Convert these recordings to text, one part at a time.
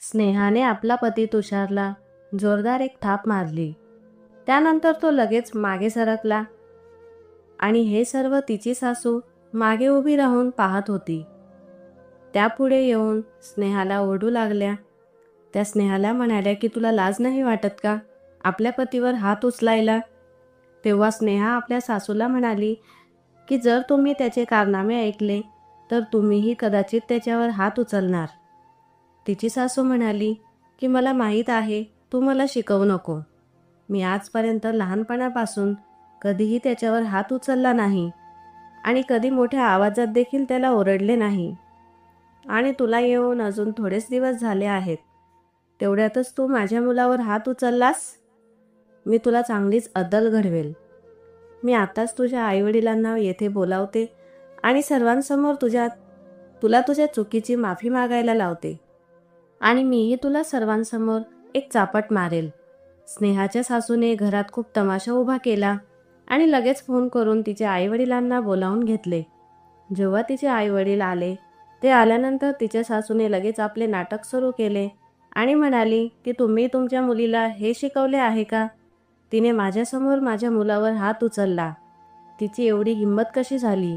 स्नेहाने आपला पती तुषारला जोरदार एक थाप मारली. त्यानंतर तो लगेच मागे सरकला आणि हे सर्व तिची सासू मागे उभी राहून पाहत होती. त्या पुढे येऊन स्नेहाला ओरडू लागल्या. त्या स्नेहाला म्हणाल्या की तुला लाज नाही वाटत का आपल्या पतीवर हात उचलायला? तेव्हा स्नेहा आपल्या सासूला म्हणाली की जर तुम्ही त्याचे कारनामे ऐकले तर तुम्हीही कदाचित त्याच्यावर हात उचलणार. तिची सासू म्हणाली की मला माहीत आहे, तू मला शिकवू नको. मी आजपर्यंत लहानपणापासून कधीही त्याच्यावर हात उचलला नाही आणि कधी मोठ्या आवाजात देखील त्याला ओरडले नाही. आणि तुला येऊन अजून थोडेच दिवस झाले आहेत, तेवढ्यातच तू माझ्या मुलावर हात उचललास? मी तुला चांगलीच अद्दल घडवेल. मी आताच तुझ्या आईवडिलांना येथे बोलावते आणि सर्वांसमोर तुला तुझ्या चुकीची माफी मागायला लावते आणि मीही तुला सर्वांसमोर एक चापट मारेल. स्नेहाच्या सासूने घरात खूप तमाशा उभा केला आणि लगेच फोन करून तिच्या आईवडिलांना बोलावून घेतले. जेव्हा तिचे आईवडील आले, ते आल्यानंतर तिच्या सासूने लगेच आपले नाटक सुरू केले आणि म्हणाली की तुम्ही तुमच्या मुलीला हे शिकवले आहे का? तिने माझ्यासमोर माझ्या मुलावर हात उचलला. तिची एवढी हिंमत कशी झाली?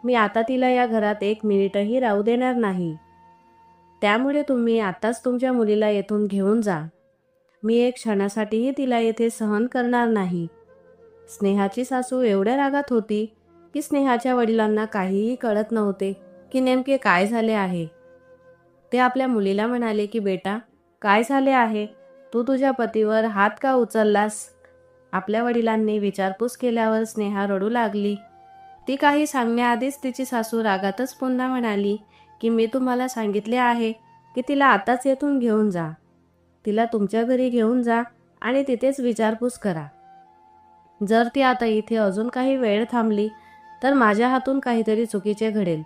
मी आता तिला या घरात 1 मिनिटही राहू देणार नाही. त्यामुळे तुम्ही आताच तुमच्या मुलीला येथून घेऊन जा. मी एक क्षणासाठीही तिला येथे सहन करणार नाही. स्नेहाची सासू एवढ्या रागात होती की स्नेहाच्या वडिलांना काहीही कळत नव्हते की नेमके काय झाले आहे. ते आपल्या मुलीला म्हणाले की बेटा, काय झाले आहे? तू तुझ्या पतीवर हात का उचललास? आपल्या वडिलांनी विचारपूस केल्यावर स्नेहा रडू लागली. ती काही सांगण्याआधीच तिची सासू रागातच पुन्हा म्हणाली की मी तुम्हाला सांगितले आहे की तिला आताच येथून घेऊन जा. तिला तुमच्या घरी घेऊन जा आणि तिथेच विचारपूस करा. जर ती आता इथे अजून काही वेळ थांबली तर माझ्या हातून काहीतरी चुकीचे घडेल.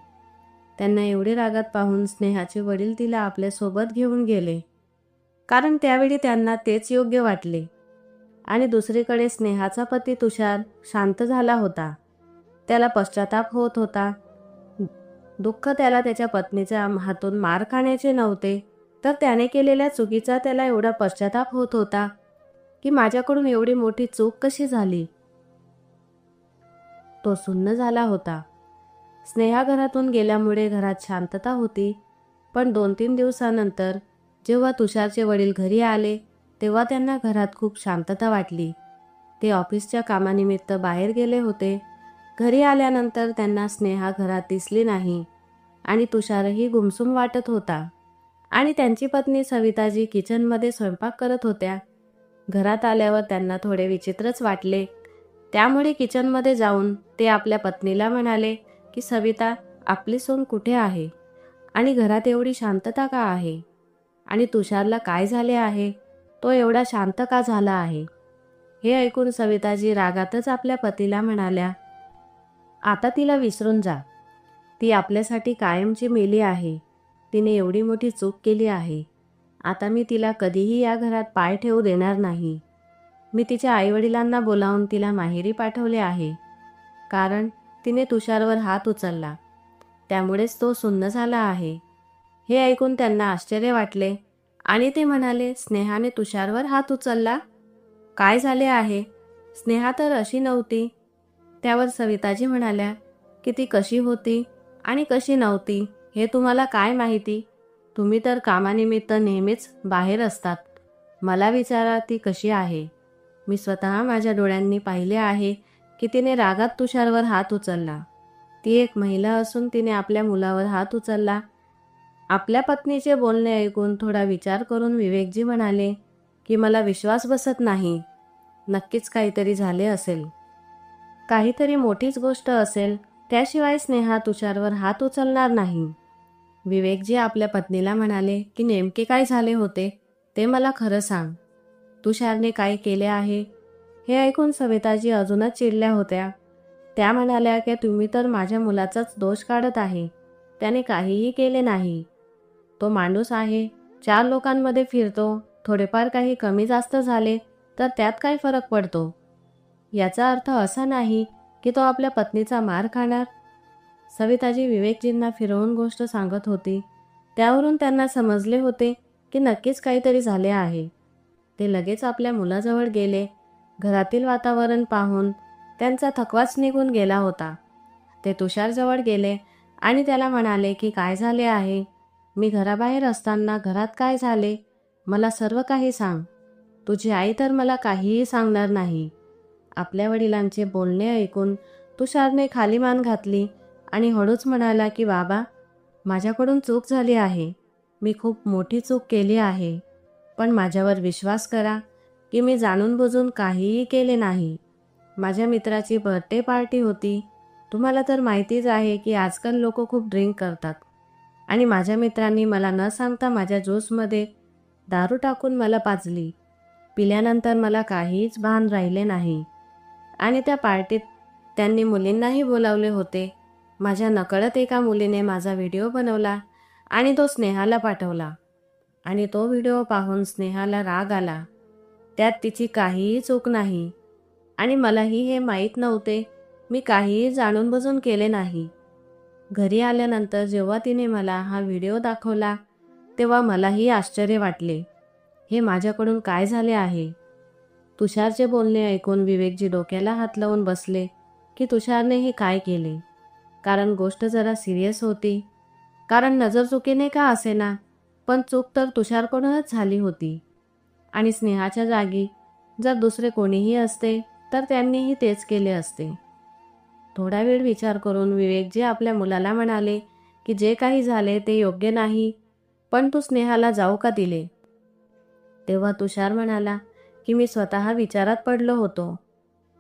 त्यांना एवढे रागात पाहून स्नेहाचे वडील तिला आपल्यासोबत घेऊन गेले, कारण त्यावेळी त्यांना तेच योग्य वाटले. आणि दुसरीकडे स्नेहाचा पती तुषार शांत झाला होता. त्याला पश्चाताप होत होता. दुःख त्याला त्याच्या पत्नीच्या हातून मार खाण्याचे नव्हते, तर त्याने केलेल्या चुकीचा त्याला एवढा पश्चाताप होत होता की माझ्याकडून एवढी मोठी चूक कशी झाली. तो सुन्न झाला होता. स्नेहा घरातून गेल्यामुळे घरात शांतता होती. पण 2-3 दिवसानंतर जेव्हा तुषारचे वडील घरी आले तेव्हा त्यांना घरात खूप शांतता वाटली. ते ऑफिसच्या कामानिमित्त बाहेर गेले होते. घरी आल्यानंतर त्यांना स्नेहा घरात दिसली नाही आणि तुषारही गुमसुम वाटत होता. आणि त्यांची पत्नी सविताजी किचनमध्ये स्वयंपाक करत होत्या. घरात आल्यावर त्यांना थोडे विचित्रच वाटले. त्यामुळे किचनमध्ये जाऊन ते आपल्या पत्नीला म्हणाले की सविता, आपली सून कुठे आहे आणि घरात एवढी शांतता का आहे? आणि तुषारला काय झाले आहे? तो एवढा शांत का झाला आहे? हे ऐकून सविताजी रागातच आपल्या पतीला म्हणाल्या, आता तिला विसरून जा. ती आपल्यासाठी कायमची मेली आहे. तिने एवढी मोठी चूक केली आहे. आता मी तिला कधीही या घरात पाय ठेवू देणार नाही. मी तिच्या आईवडिलांना बोलावून तिला माहेरी पाठवले आहे, कारण तिने तुषारवर हात उचलला. त्यामुळेच तो सुन्न झाला आहे. हे ऐकून त्यांना आश्चर्य वाटले आणि ते म्हणाले, स्नेहाने तुषारवर हात उचलला? काय झाले आहे? स्नेहा तर अशी नव्हती. त्यावर सविताजी म्हणाल्या की ती कशी होती आणि कशी नव्हती हे तुम्हाला काय माहिती? तुम्ही तर कामानिमित्त नेहमीच बाहेर असतात. मला विचारा ती कशी आहे. मी स्वतः माझ्या डोळ्यांनी पाहिले आहे की तिने रागात तुषारवर हात उचलला. ती एक महिला असून तिने आपल्या मुलावर हात उचलला. आपल्या पत्नीचे बोलणे ऐकून थोडा विचार करून विवेकजी म्हणाले की मला विश्वास बसत नाही. नक्कीच काहीतरी झाले असेल. काहीतरी मोठीच गोष्ट असेल, त्याशिवाय स्नेहा तुषारवर हात उचलणार नाही. विवेकजी आपल्या पत्नीला म्हणाले की नेमके काय झाले होते ते मला खरं सांग. तुषारने काय केले आहे? हे ऐकून सविताजी अजूनच चिडल्या होत्या. त्या म्हणाल्या की तुम्ही तर माझ्या मुलाचाच दोष काढत आहे. त्याने काहीही केले नाही. तो माणूस आहे, 4 लोकांमध्ये फिरतो. थोडेफार काही कमी जास्त झाले तर त्यात काय फरक पडतो? याचा अर्थ असा नाही की तो आपल्या पत्नीचा मार खाणार. सविताजी विवेकजींना फिरवून गोष्ट सांगत होती. त्यावरून त्यांना समजले होते की नक्कीच काहीतरी झाले आहे. ते लगेच आपल्या मुलाजवळ गेले. घरातील वातावरण पाहून त्यांचा थकवाच निघून गेला होता. ते तुषारजवळ गेले आणि त्याला म्हणाले की काय झाले आहे? मी घराबाहेर असताना घरात काय झाले? मला सर्व काही सांग. तुझी आई तर मला काहीही सांगणार नाही. आपल्या वडिलांचे बोलणे ऐकून तुषारने खाली मान घातली आणि हळूच म्हणाला की बाबा, माझ्याकडून चूक झाली आहे. मी खूप मोठी चूक केली आहे. पण माझ्यावर विश्वास करा की मी जाणून बुजून काहीही केले नाही. माझ्या मित्राची बर्थडे पार्टी होती. तुम्हाला तर माहितीच आहे की आजकाल लोक खूप ड्रिंक करतात. आणि माझ्या मित्रांनी मला न सांगता माझ्या ज्यूसमध्ये दारू टाकून मला पाजली. पिल्यानंतर मला काहीच भान राहिले नाही. आणि त्या पार्टीत त्यांनी मुलींनाही बोलावले होते. माझ्या नकळत एका मुलीने माझा व्हिडिओ बनवला आणि तो स्नेहाला पाठवला. आणि तो व्हिडिओ पाहून स्नेहाला राग आला. त्यात तिची काहीही चूक नाही. आणि मलाही हे माहीत नव्हते. मी काहीही जाणून बुजून केले नाही. घरी आल्यानंतर जेव्हा तिने मला हा व्हिडिओ दाखवला तेव्हा मलाही आश्चर्य वाटले. हे माझ्याकडून काय झाले आहे? तुषारचे बोलणे ऐकून विवेकजी डोक्याला हात लावून बसले की तुषारने हे काय केले. कारण गोष्ट जरा सिरियस होती. कारण नजर चुकीने का असेना, पण चूक तर तुषारकडूनच झाली होती. आणि स्नेहाच्या जागी जर दुसरे कोणीही असते तर त्यांनीही तेच केले असते. थोडा वेळ विचार करून विवेकजी आपल्या मुलाला म्हणाले की जे काही झाले ते योग्य नाही, पण तू स्नेहाला जाऊ का दिले? तेव्हा तुषार म्हणाला की मी स्वतः विचारात पडलो होतो.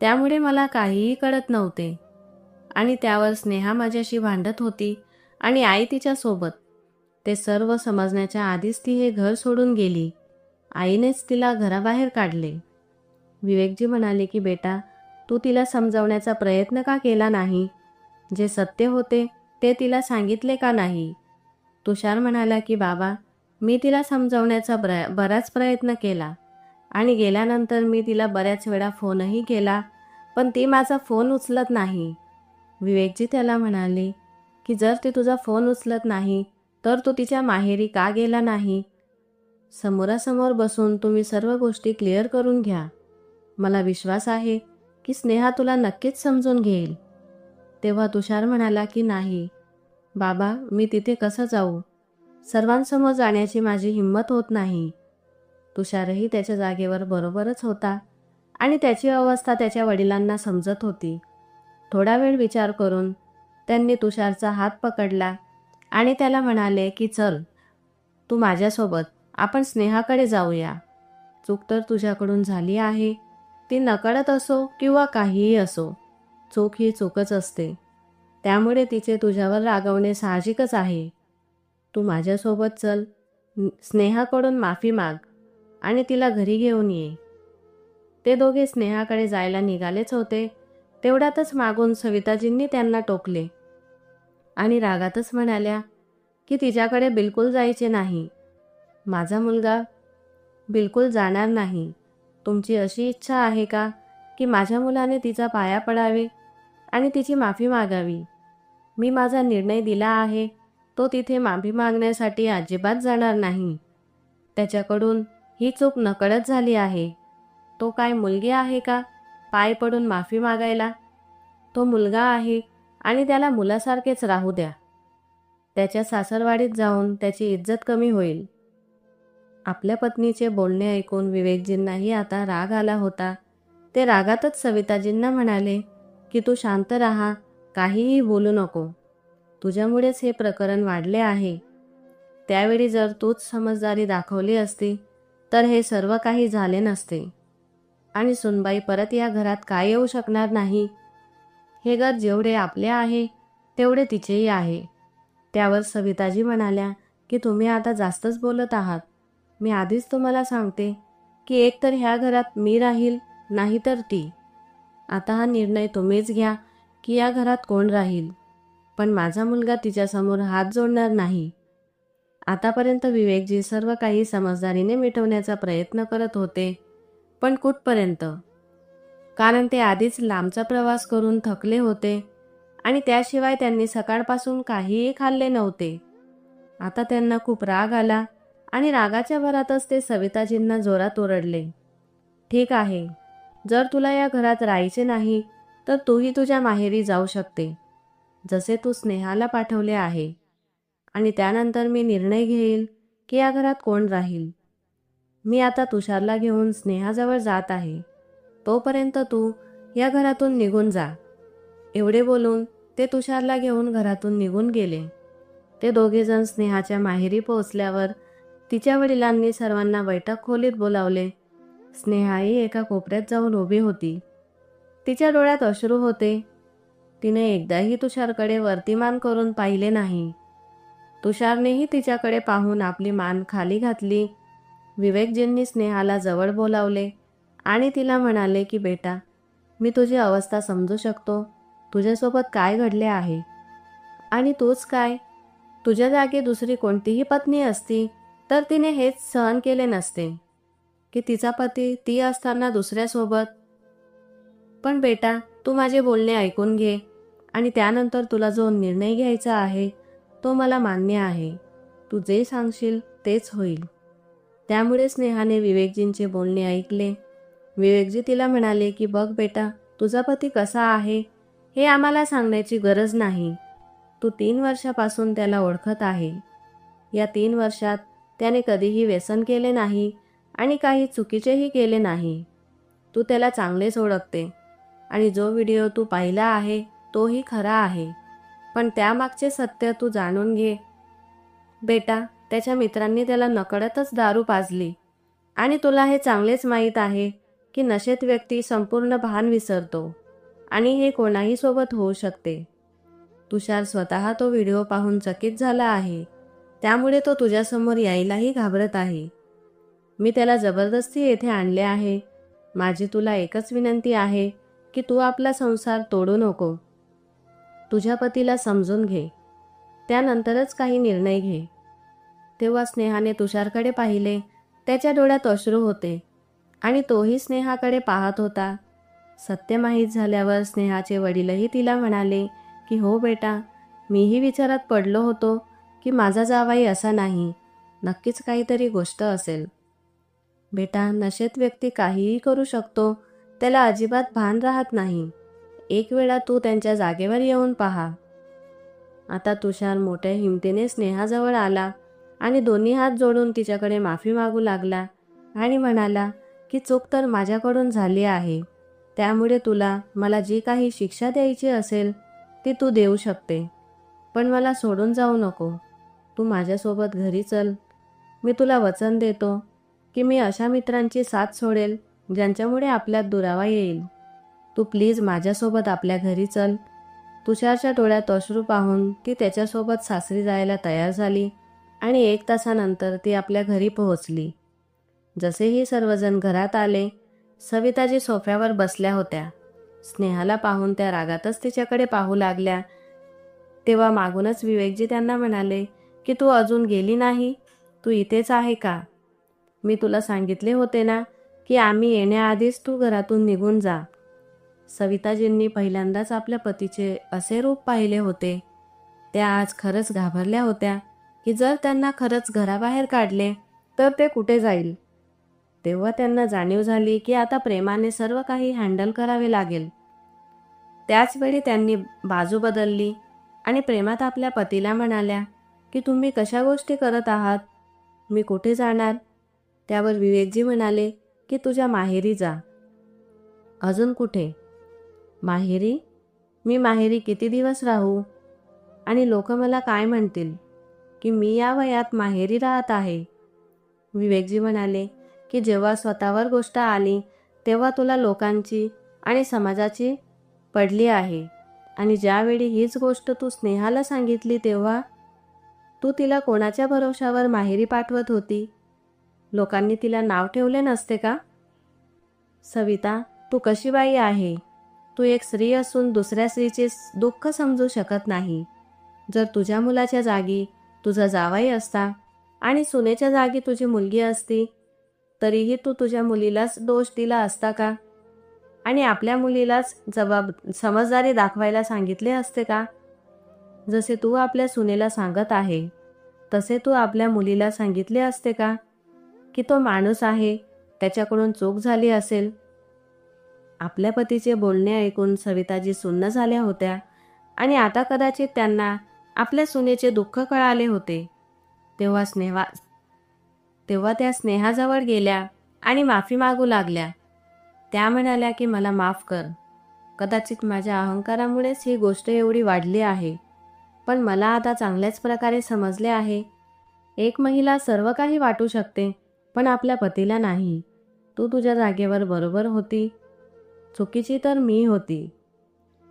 त्यामुळे मला काहीही कळत नव्हते. आणि त्यावर स्नेहा माझ्याशी भांडत होती आणि आई तिच्यासोबत. ते सर्व समजण्याच्या आधीच ती हे घर सोडून गेली. आईनेच तिला घराबाहेर काढले. विवेकजी म्हणाले की बेटा, तू तिला समजावण्याचा प्रयत्न का केला नाही? जे सत्य होते ते तिला सांगितले का नाही? तुषार म्हणाला की बाबा, मी तिला समजावण्याचा बराच प्रयत्न केला. आणि गेल्यानंतर मी तिला बऱ्याच वेळा फोनही केला, पण ती माझा फोन उचलत नाही. विवेकजी त्याला म्हणाले की जर ती तुझा फोन उचलत नाही तर तू तिच्या माहेरी का गेला नाही? समोरासमोर बसून तुम्ही सर्व गोष्टी क्लिअर करून घ्या. मला विश्वास आहे की स्नेहा तुला नक्कीच समजून घेईल. तेव्हा तुषार म्हणाला की नाही बाबा, मी तिथे कसं जाऊ? सर्वांसमोर जाण्याची माझी हिंमत होत नाही. तुषारही त्याच्या जागेवर बरोबरच होता आणि त्याची अवस्था त्याच्या वडिलांना समजत होती. थोडा वेळ विचार करून त्यांनी तुषारचा हात पकडला आणि त्याला म्हणाले की चल, तू माझ्यासोबत, आपण स्नेहाकडे जाऊया. चूक तर तुझ्याकडून झाली आहे. ती नकळत असो किंवा काहीही असो, चूक ही चूकच असते. त्यामुळे तिचे तुझ्यावर रागवणे साहजिकच आहे. तू माझ्यासोबत चल, स्नेहाकडून माफी माग आणि तिला घरी घेऊन ये. ते दोघे स्नेहाकडे जायला निघालेच होते. तेवढ्यातच मागून सविताजींनी त्यांना टोकले आणि रागातच म्हणाल्या की तिच्याकडे बिलकुल जायचे नाही. माझा मुलगा बिलकुल जाणार नाही. तुमची अशी इच्छा आहे का की माझ्या मुलाने तिचा पाया पडावे आणि तिची माफी मागावी? मी माझा निर्णय दिला आहे. तो तिथे माफी मागण्यासाठी अजिबात जाणार नाही. त्याच्याकडून ही चूक नकळत झाली आहे. तो काय मुलगी आहे का पाय पडून माफी मागायला? तो मुलगा आहे आणि त्याला मुलासारखेच राहू द्या. त्याच्या सासरवाडीत जाऊन त्याची इज्जत कमी होईल. आपल्या पत्नीचे बोलणे ऐकून विवेकजींनाही आता राग आला होता. ते रागातच सविताजींना म्हणाले की तू शांत राहा, काहीही बोलू नको. तुझ्यामुळेच हे प्रकरण वाढले आहे. त्यावेळी जर तूच समजदारी दाखवली असती तर हे सर्व काही झाले नसते. आणि सुनबाई परत या घरात काय येऊ शकणार नाही. हे घर जेवढे आपले आहे तेवढे तिचेही आहे. त्यावर सविताजी म्हणाल्या की तुम्ही आता जास्तच बोलत आहात. मी आधीच तुम्हाला सांगते की एकतर ह्या घरात मी राहील, नाहीतर ती. आता हा निर्णय तुम्हीच घ्या की या घरात कोण राहील. पण माझा मुलगा तिच्यासमोर हात जोडणार नाही. आतापर्यंत विवेकजी सर्व काही समजदारीने मिटवण्याचा प्रयत्न करत होते, पण कुठपर्यंत? कारण ते आधीच लांबचा प्रवास करून थकले होते आणि त्याशिवाय त्यांनी सकाळपासून काहीही खाल्ले नव्हते. आता त्यांना खूप राग आला आणि रागाच्या भरातच ते सविताजींना जोरात ओरडले. ठीक आहे, जर तुला या घरात राहायचे नाही तर तूही तुझ्या माहेरी जाऊ शकते, जसे तू स्नेहाला पाठवले आहे. आणि त्यानंतर मी निर्णय घेईल की या घरात कोण राहील. मी आता तुषारला घेऊन स्नेहाजवळ जात आहे, तोपर्यंत तू या घरातून निघून जा. एवढे बोलून ते तुषारला घेऊन घरातून निघून गेले. ते दोघेजण स्नेहाच्या माहेरी पोहोचल्यावर तिच्या वडिलांनी सर्वांना बैठक खोलीत बोलावले. स्नेहाही एका कोपऱ्यात जाऊन उभी होती. तिच्या डोळ्यात अश्रू होते. तिने एकदाही तुषारकडे वरतीमान करून पाहिले नाही. तुषारनेही तिच्याकडे पाहून आपली मान खाली घातली. विवेकजींनी स्नेहाला जवळ बोलावले आणि तिला म्हणाले की बेटा, मी तुझी अवस्था समजू शकतो. तुझ्यासोबत काय घडले आहे. आणि तूच काय, तुझ्या जागी दुसरी कोणतीही पत्नी असती तर तिने हेच सहन केले नसते की तिचा पती ती असताना दुसऱ्यासोबत. पण बेटा, तू माझे बोलणे ऐकून घे आणि त्यानंतर तुला जो निर्णय घ्यायचा आहे तो मला मान्य आहे. तू जे सांगशील तेच होईल. त्यामुळे स्नेहाने विवेकजींचे बोलणे ऐकले. विवेकजी तिला म्हणाले की बघ बेटा, तुझा पती कसा आहे हे आम्हाला सांगण्याची गरज नाही. तू 3 वर्षापासून त्याला ओळखत आहे. या 3 वर्षात त्याने कधीही व्यसन केले नाही आणि काही चुकीचेही केले नाही. तू त्याला चांगलेच ओळखते आणि जो व्हिडिओ तू पाहिला आहे तोही खरा आहे. पण त्यामागचे सत्य तू जाणून घे. बेटा, त्याच्या मित्रांनी त्याला नकळतच दारू पाजली आणि तुला हे चांगलेच माहीत आहे की नशेत व्यक्ती संपूर्ण भान विसरतो आणि हे कोणाही सोबत होऊ शकते. तुषार स्वतः तो व्हिडिओ पाहून चकित झाला आहे. त्यामुळे तो तुझ्यासमोर यायलाही घाबरत आहे. मी त्याला जबरदस्ती येथे आणले आहे. माझी तुला एकच विनंती आहे की तू आपला संसार तोडू नको. तुझ्या पतीला समजून घे, त्यानंतरच काही निर्णय घे. तेव्हा स्नेहाने तुषारकडे पाहिले. त्याच्या डोळ्यात अश्रू होते आणि तोही स्नेहाकडे पाहत होता. सत्य माहीत झाल्यावर स्नेहाचे वडीलही तिला म्हणाले की हो बेटा, मीही विचारात पडलो होतो की माझा जावाई असा नाही, नक्कीच काहीतरी गोष्ट असेल. बेटा, नशेत व्यक्ती काहीही करू शकतो, त्याला अजिबात भान राहत नाही. एक वेळा तू त्यांच्या जागेवर येऊन पहा. आता तुषार मोठ्या हिमतीने स्नेहाजवळ आला आणि दोन्ही हात जोडून तिच्याकडे माफी मागू लागला आणि म्हणाला की चूक तर माझ्याकडून झाली आहे. त्यामुळे तुला मला जी काही शिक्षा द्यायची असेल ती तू देऊ शकते, पण मला सोडून जाऊ नको. तू माझ्यासोबत घरी चल. मी तुला वचन देतो की मी अशा मित्रांची साथ सोडेल ज्यांच्यामुळे आपल्यात दुरावा येईल. तू प्लीज माझ्यासोबत आपल्या घरी चल. तुषारच्या डोळ्यात अश्रू पाहून ती त्याच्यासोबत सासरी जायला तयार झाली आणि 1 तासानंतर ती आपल्या घरी पोहोचली. जसेही सर्वजण घरात आले, सविताजी सोफ्यावर बसल्या होत्या. स्नेहाला पाहून त्या रागातच तिच्याकडे पाहू लागल्या. तेव्हा मागूनच विवेकजी त्यांना म्हणाले की तू अजून गेली नाही, तू इथेच आहे का? मी तुला सांगितले होते ना की आम्ही येण्याआधीच तू घरातून निघून जा. सविताजींनी पहिल्यांदाच आपल्या पतीचे असे रूप पाहिले होते. त्या आज खरंच घाबरल्या होत्या की जर त्यांना खरंच घराबाहेर काढले तर ते कुठे जाईल. तेव्हा त्यांना जाणीव झाली की आता प्रेमाने सर्व काही हँडल करावे लागेल. त्याचवेळी त्यांनी बाजू बदलली आणि प्रेमात आपल्या पतीला म्हणाल्या की तुम्ही कशा गोष्टी करत आहात, मी कुठे जाणार. त्यावर विवेकजी म्हणाले की तुझ्या माहेरी जा. अजून कुठे? माहेरी? मी माहेरी किती दिवस राहू आणि लोक मला काय म्हणतील की मी या वयात माहेरी राहत आहे. विवेकजी म्हणाले की जेव्हा स्वतःवर गोष्ट आली तेव्हा तुला लोकांची आणि समाजाची पडली आहे आणि ज्यावेळी हीच गोष्ट तू स्नेहाला सांगितली तेव्हा तू तिला कोणाच्या भरोशावर माहेरी पाठवत होती. लोकांनी तिला नाव ठेवले नसते का? सविता, तू कशी बाई आहे. तू एक स्त्री असून दुसऱ्या स्त्रीचे दुःख समजू शकत नाही. जर तुझ्या मुलाच्या जागी तुझा जावाई असता आणि सुनेच्या जागी तुझी मुलगी असती तरीही तू तुझ्या मुलीलाच दोष दिला असता का? आणि आपल्या मुलीलाच समजदारी दाखवायला सांगितले असते का? जसे तू आपल्या सुनेला सांगत आहे. तसे तू आपल्या मुलीला सांगितले असते का की तो माणूस आहे, त्याच्याकडून चूक झाली असेल? आपल्या पतीचे बोलणे ऐकून सविताजी सुन्न झाल्या होत्या आणि आता कदाचित त्यांना आपल्या सुनेचे दुःख कळाले होते. तेव्हा त्या स्नेहाजवळ गेल्या आणि माफी मागू लागल्या. त्या म्हणाल्या की मला माफ कर. कदाचित माझ्या अहंकारामुळेच ही गोष्ट एवढी वाढली आहे, पण मला आता चांगल्याच प्रकारे समजले आहे, एक महिला सर्व काही वाटू शकते, पण आपल्या पतीला नाही. तू तुझ्या जागेवर बरोबर होती. चुकीची तर मी होती.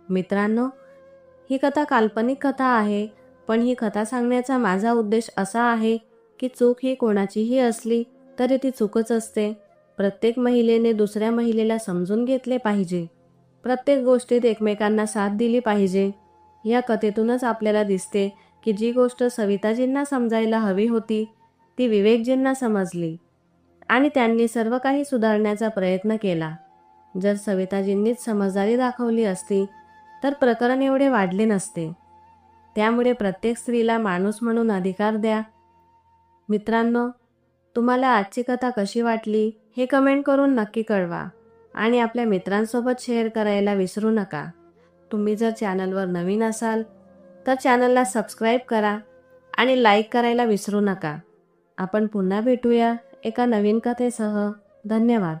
मित्रांनो, ही कथा काल्पनिक कथा आहे, पण ही कथा सांगण्याचा माझा उद्देश असा आहे की चूक ही कोणाचीही असली तरी ती चूकच असते. प्रत्येक महिलेने दुसऱ्या महिलेला समजून घेतले पाहिजे. प्रत्येक गोष्टीत एकमेकांना साथ दिली पाहिजे. या कथेतूनच आपल्याला दिसते की जी गोष्ट सविताजींना समजायला हवी होती ती विवेकजींना समजली आणि त्यांनी सर्व काही सुधारण्याचा प्रयत्न केला. जर सविताजींनीच समजदारी दाखवली असती तर प्रकरण एवढे वाढले नसते. त्यामुळे प्रत्येक स्त्रीला माणूस म्हणून अधिकार द्या. मित्रांनो, तुम्हाला आजची कथा कशी वाटली हे कमेंट करून नक्की कळवा आणि आपल्या मित्रांसोबत शेअर करायला विसरू नका. तुम्ही जर चॅनलवर नवीन असाल तर चॅनलला सबस्क्राईब करा आणि लाईक करायला विसरू नका. आपण पुन्हा भेटूया एका नवीन कथेसह. धन्यवाद.